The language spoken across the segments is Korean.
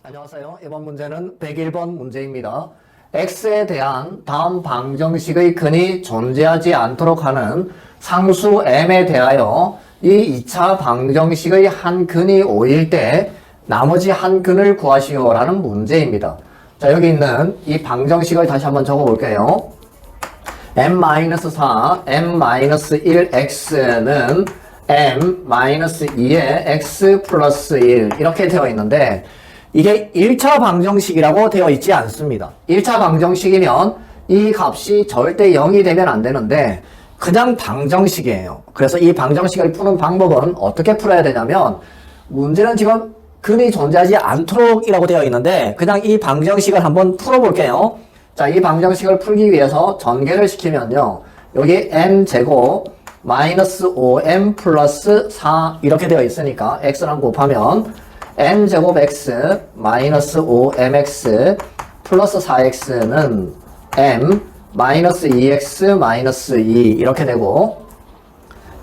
안녕하세요. 이번 문제는 101번 문제입니다. x에 대한 다음 방정식의 근이 존재하지 않도록 하는 상수 m에 대하여 이 2차 방정식의 한 근이 5일 때 나머지 한 근을 구하시오라는 문제입니다. 자, 여기 있는 이 방정식을 다시 한번 적어볼게요. m-4, m-1x는 m-2의 x 플러스 1 이렇게 되어 있는데 이게 1차 방정식이라고 되어 있지 않습니다. 1차 방정식이면 이 값이 절대 0이 되면 안 되는데 그냥 방정식이에요. 그래서 이 방정식을 푸는 방법은 어떻게 풀어야 되냐면 문제는 지금 근이 존재하지 않도록 이라고 되어 있는데 그냥 이 방정식을 한번 풀어볼게요. 자, 이 방정식을 풀기 위해서 전개를 시키면요. 여기 m제곱 마이너스 5m 플러스 4 이렇게 되어 있으니까 x랑 곱하면 m제곱 x 마이너스 5mx 플러스 4x는 m 마이너스 2x 마이너스 2 이렇게 되고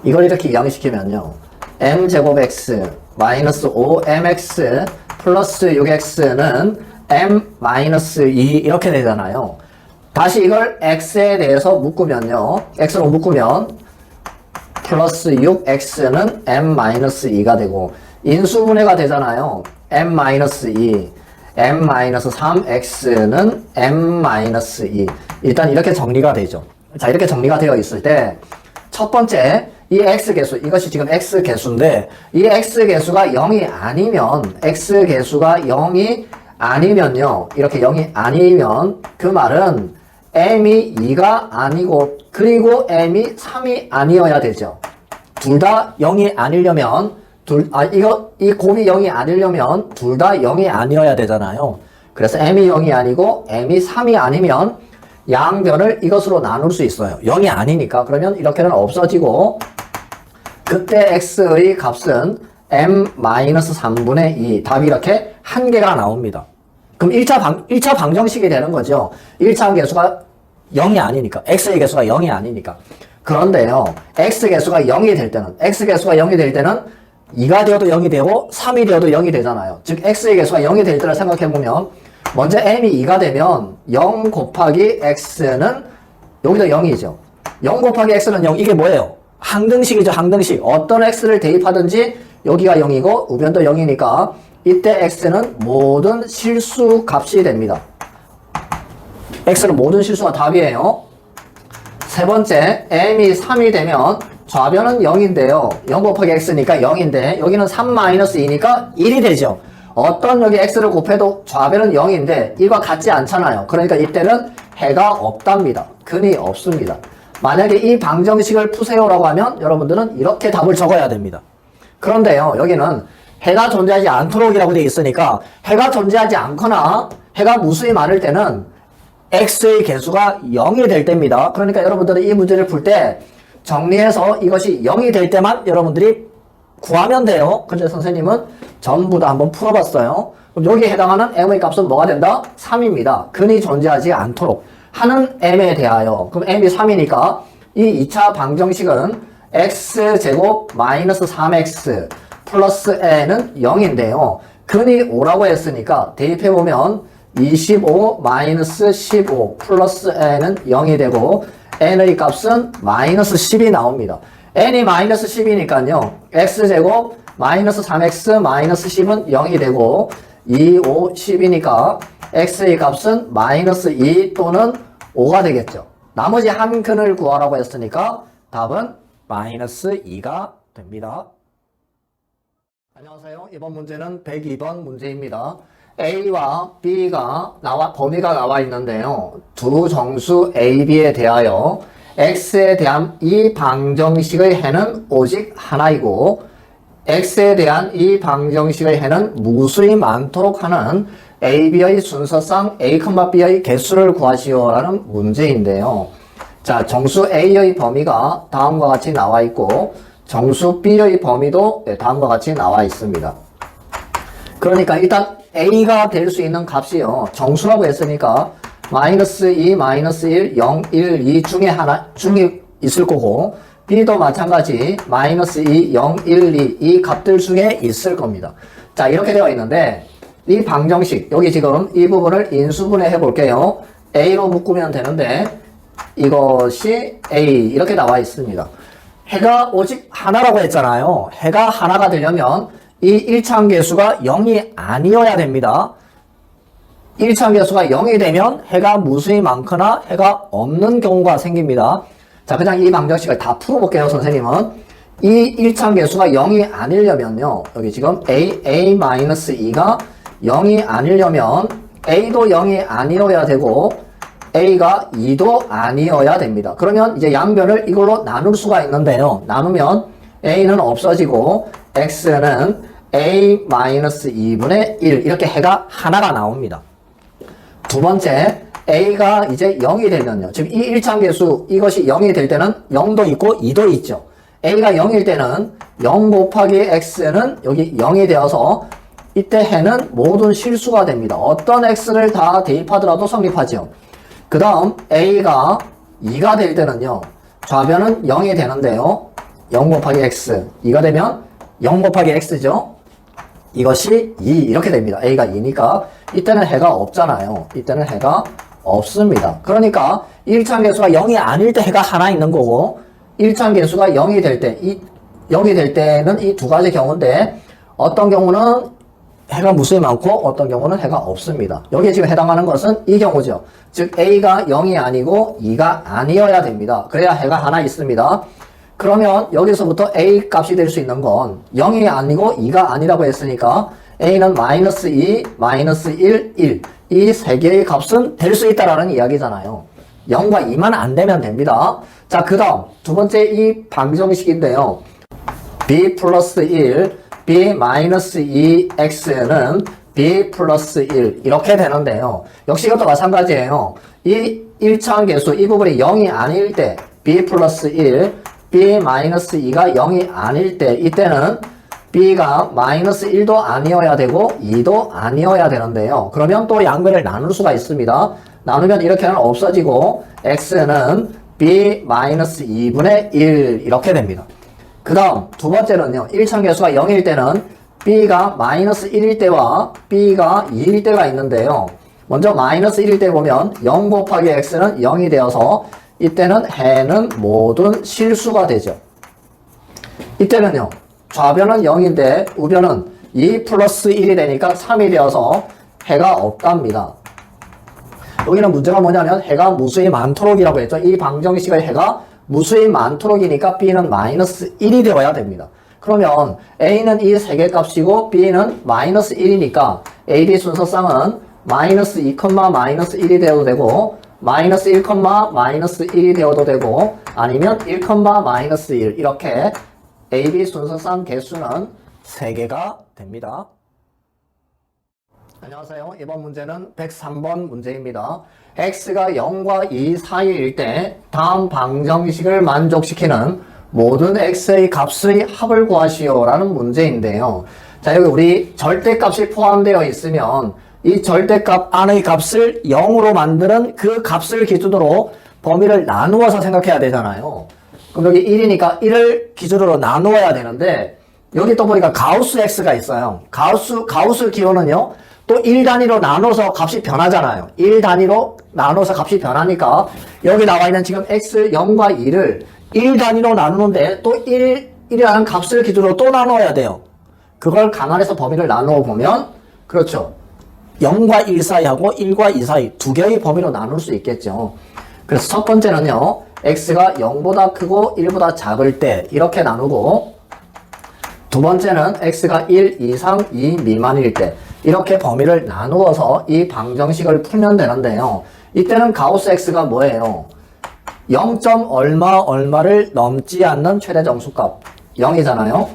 이걸 이렇게 이항시키면요. m제곱 x 마이너스 5mx 플러스 6x는 m 마이너스 2 이렇게 되잖아요. 다시 이걸 x에 대해서 묶으면요. x로 묶으면 플러스 6x는 m 마이너스 2가 되고 인수분해가 되잖아요. m-2, m-3x는 m-2. 일단 이렇게 정리가 되죠. 자, 이렇게 정리가 되어 있을 때 첫 번째 이 x계수, 이것이 지금 x계수인데 이 x계수가 0이 아니면 x계수가 0이 아니면요. 이렇게 0이 아니면 그 말은 m이 2가 아니고 그리고 m이 3이 아니어야 되죠. 둘 다 0이 아니려면 이 곱이 0이 아니려면 둘 다 0이 아니어야 되잖아요. 그래서 m이 0이 아니고 m이 3이 아니면 양변을 이것으로 나눌 수 있어요. 0이 아니니까. 그러면 이렇게는 없어지고 그때 x의 값은 m-3분의 2 답이 이렇게 한 개가 나옵니다. 그럼 1차 방정식이 되는 거죠. 1차 계수가 0이 아니니까. x의 계수가 0이 아니니까. 그런데요. x계수가 0이 될 때는 2가 되어도 0이 되고 3이 되어도 0이 되잖아요. 즉 x의 계수가 0이 될 때를 생각해보면 먼저 m이 2가 되면 0 곱하기 x는 여기도 0이죠. 0 곱하기 x는 0 이게 뭐예요? 항등식이죠. 항등식. 어떤 x를 대입하든지 여기가 0이고 우변도 0이니까 이때 x는 모든 실수 값이 됩니다. x는 모든 실수가 답이에요. 세 번째 m이 3이 되면 좌변은 0인데요. 0 곱하기 x니까 0인데 여기는 3-2니까 1이 되죠. 어떤 여기 x를 곱해도 좌변은 0인데 이와 같지 않잖아요. 그러니까 이때는 해가 없답니다. 근이 없습니다. 만약에 이 방정식을 푸세요라고 하면 여러분들은 이렇게 답을 적어야 됩니다. 그런데요. 여기는 해가 존재하지 않도록이라고 되어 있으니까 해가 존재하지 않거나 해가 무수히 많을 때는 x의 개수가 0이 될 때입니다. 그러니까 여러분들은 이 문제를 풀 때 정리해서 이것이 0이 될 때만 여러분들이 구하면 돼요. 근데 선생님은 전부 다 한번 풀어봤어요. 그럼 여기에 해당하는 m의 값은 뭐가 된다? 3입니다. 근이 존재하지 않도록 하는 m에 대하여. 그럼 m이 3이니까 이 2차 방정식은 x제곱 마이너스 3x 플러스 n은 0인데요. 근이 5라고 했으니까 대입해보면 25 마이너스 15 플러스 n은 0이 되고 n의 값은 마이너스 10이 나옵니다. n이 마이너스 10이니까요. x제곱 마이너스 3x 마이너스 10은 0이 되고 2, 5, 10이니까 x의 값은 마이너스 2 또는 5가 되겠죠. 나머지 한 근을 구하라고 했으니까 답은 마이너스 2가 됩니다. 안녕하세요. 이번 문제는 102번 문제입니다. A와 B가 범위가 나와 있는데요. 두 정수 A, B에 대하여 X에 대한 이 방정식의 해는 오직 하나이고 X에 대한 이 방정식의 해는 무수히 많도록 하는 A, B의 순서상 A, B의 개수를 구하시오라는 문제인데요. 자, 정수 A의 범위가 다음과 같이 나와 있고 정수 B의 범위도 다음과 같이 나와 있습니다. 그러니까 일단 A가 될 수 있는 값이요. 정수라고 했으니까 마이너스 2, 마이너스 1, 0, 1, 2 중에 있을 거고 B도 마찬가지 마이너스 2, 0, 1, 2 이 값들 중에 있을 겁니다. 자, 이렇게 되어 있는데 이 방정식, 여기 지금 이 부분을 인수분해 해볼게요. A로 묶으면 되는데 이것이 A 이렇게 나와 있습니다. 해가 오직 하나라고 했잖아요. 해가 하나가 되려면 이 1차함계수가 0이 아니어야 됩니다. 1차함계수가 0이 되면 해가 무수히 많거나 해가 없는 경우가 생깁니다. 자, 그냥 이 방정식을 다 풀어볼게요, 선생님은. 이 1차함계수가 0이 아니려면요. 여기 지금 A-2가 0이 아니려면 A도 0이 아니어야 되고 A가 2도 아니어야 됩니다. 그러면 이제 양변을 이걸로 나눌 수가 있는데요. 나누면 A는 없어지고 X는 A-2분의 1 이렇게 해가 하나가 나옵니다. 두 번째, A가 이제 0이 되면요. 지금 이 1차함계수 이것이 0이 될 때는 0도 있고 2도 있죠. A가 0일 때는 0 곱하기 X는 여기 0이 되어서 이때 해는 모든 실수가 됩니다. 어떤 X를 다 대입하더라도 성립하죠. 그 다음 A가 2가 될 때는요. 좌변은 0이 되는데요. 0 곱하기 X 2가 되면 0 곱하기 X죠. 이것이 2 이렇게 됩니다. A가 2니까 이때는 해가 없잖아요. 이때는 해가 없습니다. 그러니까 1차함계수가 0이 아닐 때 해가 하나 있는 거고 1차함계수가 0이 될 때, 0이 될 때는 이 두 가지 경우인데 어떤 경우는 해가 무수히 많고 어떤 경우는 해가 없습니다. 여기에 지금 해당하는 것은 이 경우죠. 즉 A가 0이 아니고 2가 아니어야 됩니다. 그래야 해가 하나 있습니다. 그러면 여기서부터 A 값이 될 수 있는 건 0이 아니고 2가 아니라고 했으니까 A는 마이너스 2, 마이너스 1, 1 이 세 개의 값은 될 수 있다라는 이야기잖아요. 0과 2만 안 되면 됩니다. 자, 그 다음 두 번째 이 방정식인데요. B 플러스 1, B 마이너스 2X는 B 플러스 1 이렇게 되는데요. 역시 이것도 마찬가지예요. 이 1차함계수 이 부분이 0이 아닐 때 B 플러스 1, B 마이너스 2가 0이 아닐 때 이때는 B가 마이너스 1도 아니어야 되고 2도 아니어야 되는데요. 그러면 또 양변을 나눌 수가 있습니다. 나누면 이렇게는 없어지고 X는 B 마이너스 2분의 1 이렇게 됩니다. 그 다음 두 번째는요. 1차함계수가 0일 때는 B가 마이너스 1일 때와 B가 2일 때가 있는데요. 먼저 마이너스 1일 때 보면 0 곱하기 X는 0이 되어서 이때는 해는 모든 실수가 되죠. 이때는요. 좌변은 0인데 우변은 2 플러스 1이 되니까 3이 되어서 해가 없답니다. 여기는 문제가 뭐냐면 해가 무수히 많도록이라고 했죠. 이 방정식의 해가 무수히 많도록이니까 B는 마이너스 1이 되어야 됩니다. 그러면 A는 이 세 개 값이고 B는 마이너스 1이니까 A, B 순서상은 마이너스 2, 마이너스 1이 되어도 되고 마이너스 1, 마이너스 1이 되어도 되고 아니면 1, 마이너스 1 이렇게 A, B 순서상 개수는 3개가 됩니다. 안녕하세요. 이번 문제는 103번 문제입니다. X가 0과 2 사이일 때 다음 방정식을 만족시키는 모든 X의 값의 합을 구하시오 라는 문제인데요. 자, 여기 우리 절대값이 포함되어 있으면 이 절대값 안의 값을 0으로 만드는 그 값을 기준으로 범위를 나누어서 생각해야 되잖아요. 그럼 여기 1이니까 1을 기준으로 나누어야 되는데 여기 또 보니까 가우스 X가 있어요. 가우스 기호는요. 또 1단위로 나눠서 값이 변하잖아요. 1단위로 나눠서 값이 변하니까 여기 나와 있는 지금 X 0과 2를 1단위로 나누는데 또 1이라는 값을 기준으로 또 나눠야 돼요. 그걸 감안해서 범위를 나누어 보면 그렇죠. 0과 1 사이하고 1과 2 사이 두 개의 범위로 나눌 수 있겠죠. 그래서 첫 번째는요. X가 0보다 크고 1보다 작을 때 이렇게 나누고 두 번째는 X가 1 이상 2 미만일 때 이렇게 범위를 나누어서 이 방정식을 풀면 되는데요. 이때는 가우스 X가 뭐예요? 0. 얼마를 넘지 않는 최대 정수값 0이잖아요.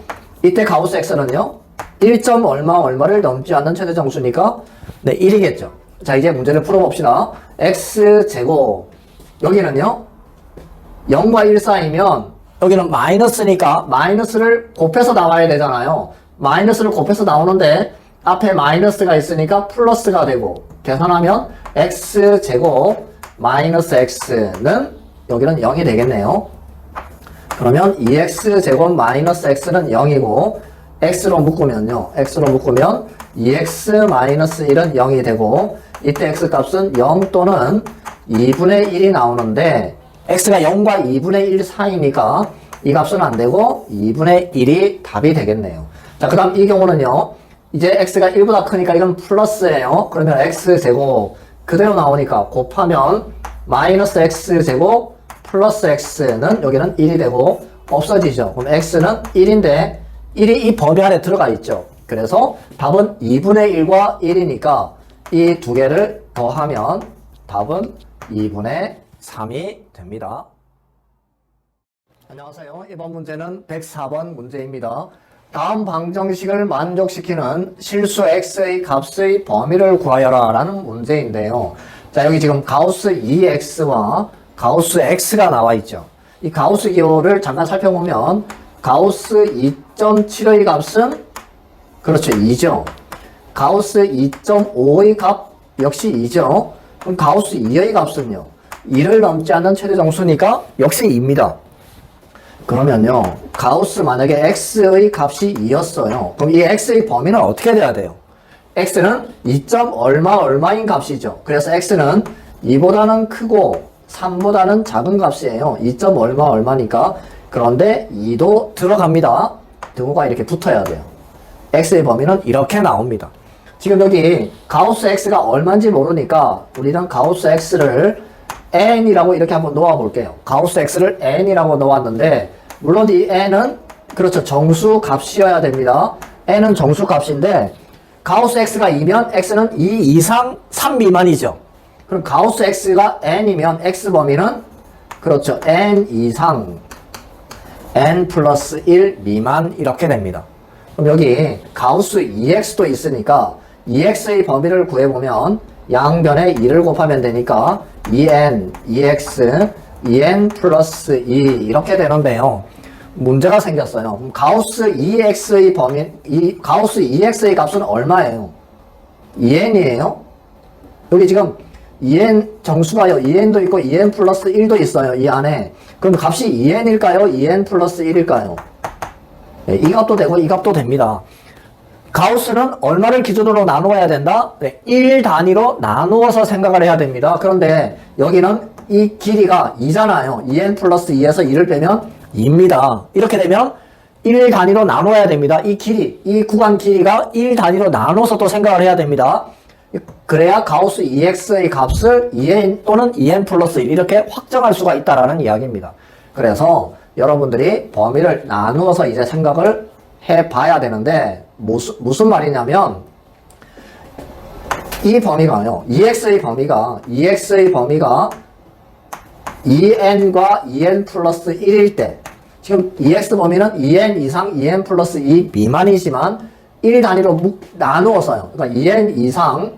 이때 가우스 X는요. 1. 얼마를 넘지 않는 최대 정수니까 네 1이겠죠. 자, 이제 문제를 풀어봅시다. X제곱 여기는요. 0과 1 사이면 여기는 마이너스니까 마이너스를 곱해서 나와야 되잖아요. 마이너스를 곱해서 나오는데 앞에 마이너스가 있으니까 플러스가 되고 계산하면 x제곱 마이너스 x는 여기는 0이 되겠네요. 그러면 2x제곱 마이너스 x는 0이고 x로 묶으면요. x로 묶으면 2x-1은 0이 되고 이때 x 값은 0 또는 2분의 1이 나오는데 x가 0과 2분의 1 사이니까 이 값은 안 되고 2분의 1이 답이 되겠네요. 자, 그 다음 이 경우는요. 이제 x가 1보다 크니까 이건 플러스예요. 그러면 x제곱 그대로 나오니까 곱하면 마이너스 x제곱 플러스 x는 여기는 1이 되고 없어지죠. 그럼 x는 1인데 1이 이 범위 안에 들어가 있죠. 그래서 답은 2분의 1과 1이니까 이 두 개를 더하면 답은 2분의 3이 됩니다. 안녕하세요. 이번 문제는 104번 문제입니다. 다음 방정식을 만족시키는 실수 x의 값의 범위를 구하여라 라는 문제인데요. 자, 여기 지금 가우스 2x와 가우스 x가 나와 있죠. 이 가우스 기호를 잠깐 살펴보면 가우스 2.7의 값은 그렇죠, 2죠. 가우스 2.5의 값 역시 2죠. 그럼 가우스 2의 값은요, 2를 넘지 않는 최대 정수니까 역시 2입니다. 그러면요, 가우스 만약에 x의 값이 2였어요. 그럼 이 x의 범위는 어떻게 돼야 돼요? x는 2. 얼마인 값이죠. 그래서 x는 2보다는 크고 3보다는 작은 값이에요. 2. 얼마니까. 그런데 2도 들어갑니다. 등호가 이렇게 붙어야 돼요. x의 범위는 이렇게 나옵니다. 지금 여기 가우스 x가 얼마인지 모르니까 우리는 가우스 x를 n이라고 이렇게 한번 놓아 볼게요. 가우스 x를 n이라고 놓았는데 물론 이 n은 그렇죠, 정수 값이어야 됩니다. n은 정수 값인데 가우스 x가 2면 x는 2 이상 3 미만이죠. 그럼 가우스 x가 n이면 x 범위는 그렇죠, n 이상 n 플러스 1 미만 이렇게 됩니다. 그럼 여기 가우스 2x도 있으니까 2x의 범위를 구해보면 양변에 2를 곱하면 되니까 2n, 2x, 2n 플러스 2 이렇게 되는데요. 문제가 생겼어요. 그럼 가우스 2x의 범위, 가우스 2x의 값은 얼마예요? 2n이에요? 여기 지금 2n 정수가요. 2n도 있고 2n 플러스 1도 있어요. 이 안에. 그럼 값이 2n일까요? 2n 플러스 1일까요? 네, 이 값도 되고 이 값도 됩니다. 가우스는 얼마를 기준으로 나누어야 된다? 네, 1 단위로 나누어서 생각을 해야 됩니다. 그런데 여기는 이 길이가 2잖아요. 2n 플러스 2에서 2를 빼면 2입니다. 이렇게 되면 1 단위로 나눠야 됩니다. 이 길이, 이 구간 길이가 1 단위로 나눠서 또 생각을 해야 됩니다. 그래야 가우스 2x의 값을 2n 또는 2n 플러스 1 이렇게 확정할 수가 있다라는 이야기입니다. 그래서 여러분들이 범위를 나누어서 이제 생각을 해봐야 되는데 무슨 말이냐면 이 범위가요, 2x의 범위가 2n과 2n 플러스 1일 때 지금 2x 범위는 2n 이상 2n 플러스 2 미만이지만 1 단위로 나누어서요. 그러니까 2n 이상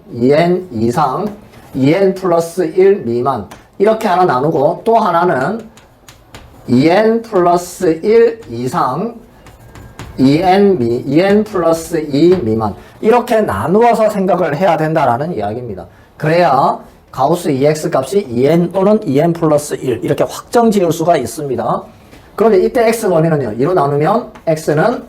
2n 플러스 1 미만 이렇게 하나 나누고 또 하나는 2n 플러스 1 이상 2n 플러스 2 미만 이렇게 나누어서 생각을 해야 된다라는 이야기입니다. 그래야 가우스 2x 값이 2n 또는 2n 플러스 1 이렇게 확정 지을 수가 있습니다. 그런데 이때 x 범위는요, 2로 나누면 x는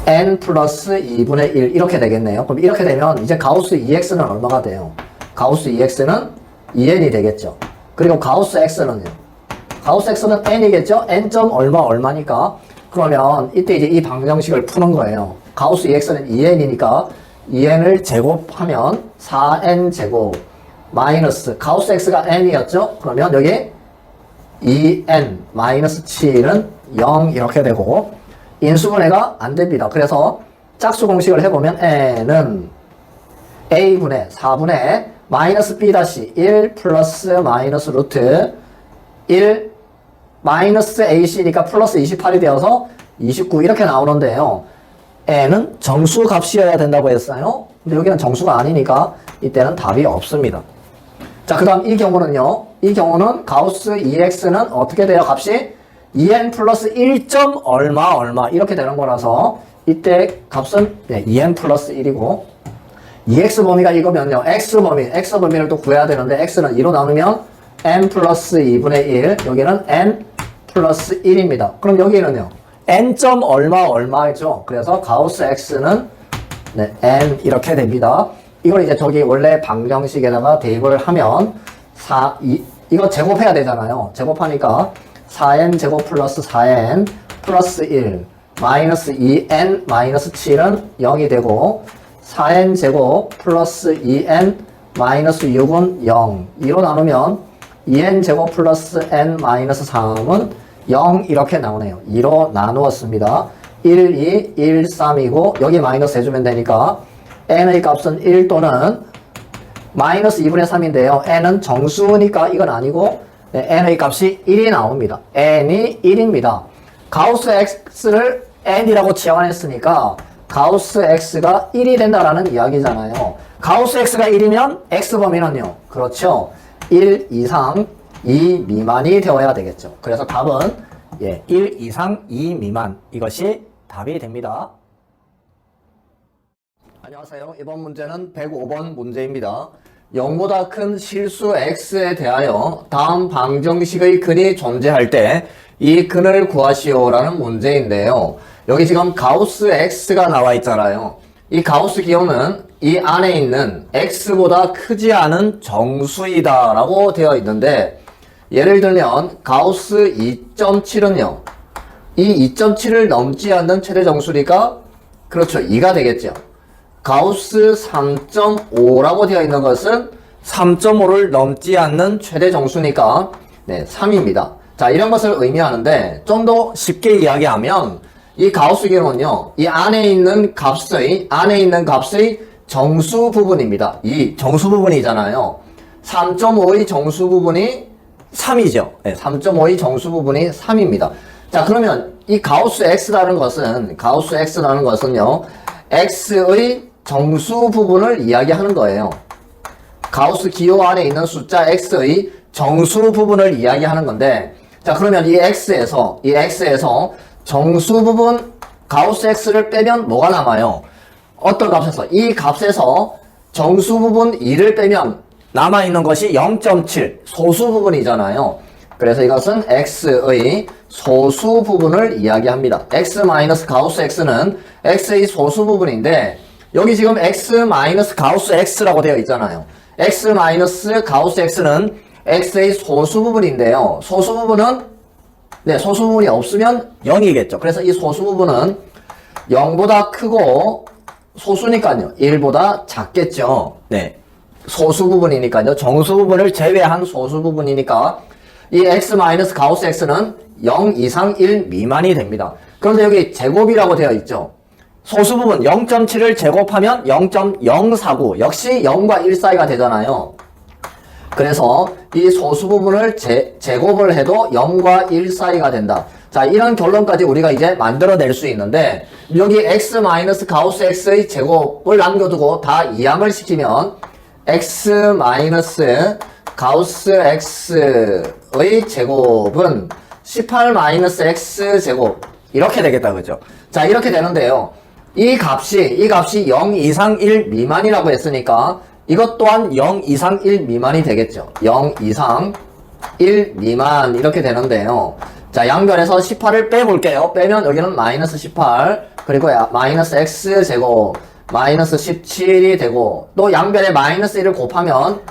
n 플러스 2분의 1 이렇게 되겠네요. 그럼 이렇게 되면 이제 가우스 2x는 얼마가 돼요? 가우스 2x는 2n이 되겠죠. 그리고 가우스 x는요, 가우스 x는 n이겠죠? n 점 얼마니까. 그러면 이때 이제 이 방정식을 푸는 거예요. 가우스 2x는 2n이니까 2n을 제곱하면 4n 제곱 마이너스 가우스 x가 n이었죠? 그러면 여기 2n 마이너스 7은 0 이렇게 되고 인수분해가 안 됩니다. 그래서 짝수 공식을 해보면 n은 a분의 4분의 마이너스 b 다시 1 플러스 마이너스 루트 1 마이너스 ac니까 플러스 28이 되어서 29 이렇게 나오는데요. n은 정수 값이어야 된다고 했어요. 근데 여기는 정수가 아니니까 이때는 답이 없습니다. 자, 그 다음 이 경우는요. 이 경우는 가우스 2x는 어떻게 돼요? 값이 2n 플러스 1. 얼마 이렇게 되는 거라서 이때 값은 2n 플러스 1이고 2x 범위가 이거면요. x 범위를 또 구해야 되는데 x는 2로 나누면 n 플러스 2분의 1 여기는 n 플러스 1입니다. 그럼 여기는요. n 점 얼마 얼마죠. 그래서 가우스 x는 네, n 이렇게 됩니다. 이걸 이제 저기 원래 방정식에다가 대입을 하면 이거 제곱해야 되잖아요. 제곱하니까 4n 제곱 플러스 4n 플러스 1 마이너스 2n 마이너스 7은 0이 되고 4n 제곱 플러스 2n 마이너스 6은 0. 2로 나누면 2n 제곱 플러스 n 마이너스 3은 0 이렇게 나오네요. 2로 나누었습니다. 1, 2, 1, 3이고 여기 마이너스 해주면 되니까 n의 값은 1 또는 마이너스 2분의 3인데요. n은 정수니까 이건 아니고 n의 값이 1이 나옵니다. n이 1입니다. 가우스 x를 n이라고 치환했으니까 가우스 x가 1이 된다라는 이야기잖아요. 가우스 x가 1이면 x 범위는요. 그렇죠. 1 이상 2 미만이 되어야 되겠죠. 그래서 답은 1 이상 2 미만 이것이 답이 됩니다. 안녕하세요. 이번 문제는 105번 문제입니다. 0보다 큰 실수 x에 대하여 다음 방정식의 근이 존재할 때 이 근을 구하시오라는 문제인데요. 여기 지금 가우스 x가 나와 있잖아요. 이 가우스 기호는 이 안에 있는 x보다 크지 않은 정수이다 라고 되어 있는데 예를 들면 가우스 2.7은요. 이 2.7을 넘지 않는 최대 정수니까 그렇죠. 2가 되겠죠. 가우스 3.5라고 되어 있는 것은 3.5를 넘지 않는 최대 정수니까 3입니다. 자, 이런 것을 의미하는데 좀 더 쉽게 이야기하면 이 가우스 기호는요. 이 안에 있는 값의 정수 부분입니다. 이 정수 부분이잖아요. 3.5의 정수 부분이 3이죠. 3.5의 정수 부분이 3입니다. 자, 그러면 이 가우스 x라는 것은요. x의 정수 부분을 이야기하는 거예요. 가우스 기호 안에 있는 숫자 x의 정수 부분을 이야기하는 건데 자, 그러면 이 x에서 정수 부분 가우스 x를 빼면 뭐가 남아요? 어떤 값에서? 이 값에서 정수 부분 2를 빼면 남아있는 것이 0.7 소수 부분이잖아요. 그래서 이것은 x의 소수 부분을 이야기합니다. x 마이너스 가우스 x는 x의 소수 부분인데 여기 지금 x 마이너스 가우스 x라고 되어 있잖아요. x 마이너스 가우스 x는 x의 소수 부분인데요. 소수 부분은 소수 부분이 없으면 0이겠죠. 그래서 이 소수 부분은 0보다 크고 소수니까요. 1보다 작겠죠. 소수 부분이니까요. 정수 부분을 제외한 소수 부분이니까 이 x 마이너스 가우스 x는 0 이상 1 미만이 됩니다. 그런데 여기 제곱이라고 되어 있죠. 소수 부분 0.7을 제곱하면 0.049 역시 0과 1 사이가 되잖아요. 그래서 이 소수 부분을 제곱을 해도 0과 1 사이가 된다. 자, 이런 결론까지 우리가 이제 만들어낼 수 있는데 여기 x 마이너스 가우스 x의 제곱을 남겨두고 다 이항을 시키면 x 마이너스 가우스 x의 제곱은 18 마이너스 x 제곱 이렇게 되겠다, 그죠? 자, 이렇게 되는데요. 이 값이 0 이상 1 미만이라고 했으니까 이것 또한 0 이상 1 미만이 되겠죠. 0 이상 1 미만 이렇게 되는데요. 자, 양변에서 18을 빼볼게요. 빼면 여기는 마이너스 18 그리고 마이너스 x 제곱 마이너스 17이 되고 또 양변에 마이너스 1을 곱하면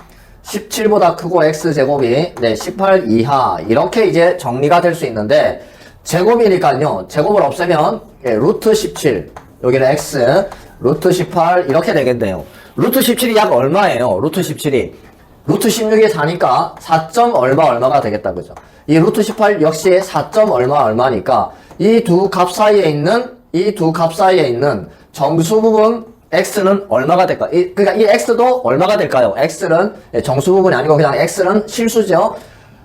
17보다 크고 x 제곱이 18 이하 이렇게 이제 정리가 될 수 있는데 제곱이니까요. 제곱을 없애면 루트 17 여기는 x 루트 18 이렇게 되겠네요. 루트 17이 약 얼마예요? 루트 17이 루트 16에 4니까 4. 얼마가 되겠다, 그죠? 이 루트 18 역시 4. 얼마니까 이 두 값 사이에 있는 정수 부분 x는 얼마가 될까? 그러니까 이 x도 얼마가 될까요? x는 정수 부분이 아니고 그냥 x는 실수죠.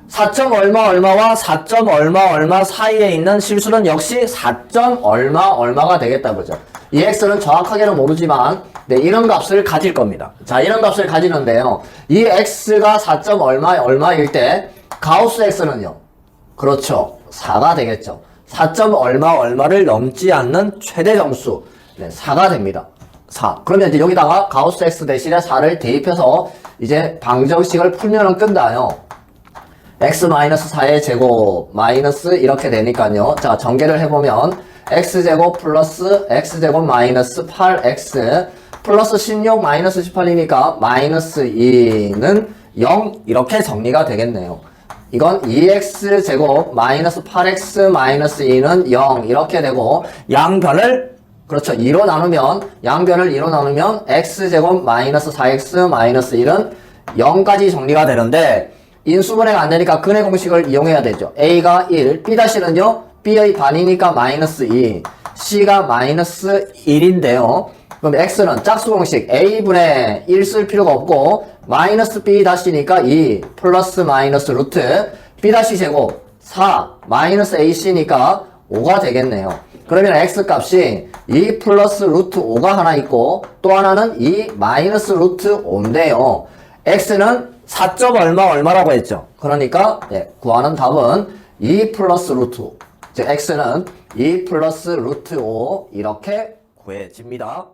4. 얼마와 4. 얼마 사이에 있는 실수는 역시 4. 얼마가 되겠다, 그죠? 이 x는 정확하게는 모르지만 이런 값을 가질 겁니다. 자, 이런 값을 가지는데요. 이 x가 4. 얼마일 때 가우스 x는요. 그렇죠. 4가 되겠죠. 4. 얼마를 넘지 않는 최대 정수 4가 됩니다. 4. 그러면 이제 여기다가 가우스 x 대신에 4를 대입해서 이제 방정식을 풀면은 끝나요. x 마이너스 4의 제곱 마이너스 이렇게 되니까요. 자, 전개를 해보면 x제곱 플러스 x제곱 마이너스 8x 플러스 16 마이너스 18이니까 마이너스 2는 0 이렇게 정리가 되겠네요. 이건 2x제곱 마이너스 8x 마이너스 2는 0 이렇게 되고 양변을 그렇죠. 2로 나누면 양변을 2로 나누면 x제곱 마이너스 4x 마이너스 1은 0까지 정리가 되는데 인수분해가 안 되니까 근해 공식을 이용해야 되죠. a가 1, b'는요 b의 반이니까 마이너스 2, c가 마이너스 1인데요. 그럼 x는 짝수 공식 a분의 1 쓸 필요가 없고 마이너스 b-니까 2 플러스 마이너스 루트 b-제곱 4 마이너스 ac니까 5가 되겠네요. 그러면 x 값이 2 플러스 루트 5가 하나 있고 또 하나는 2 마이너스 루트 5인데요. x는 4. 얼마라고 했죠. 그러니까 구하는 답은 2 플러스 루트 5. 즉 x는 2 플러스 루트 5 이렇게 구해집니다.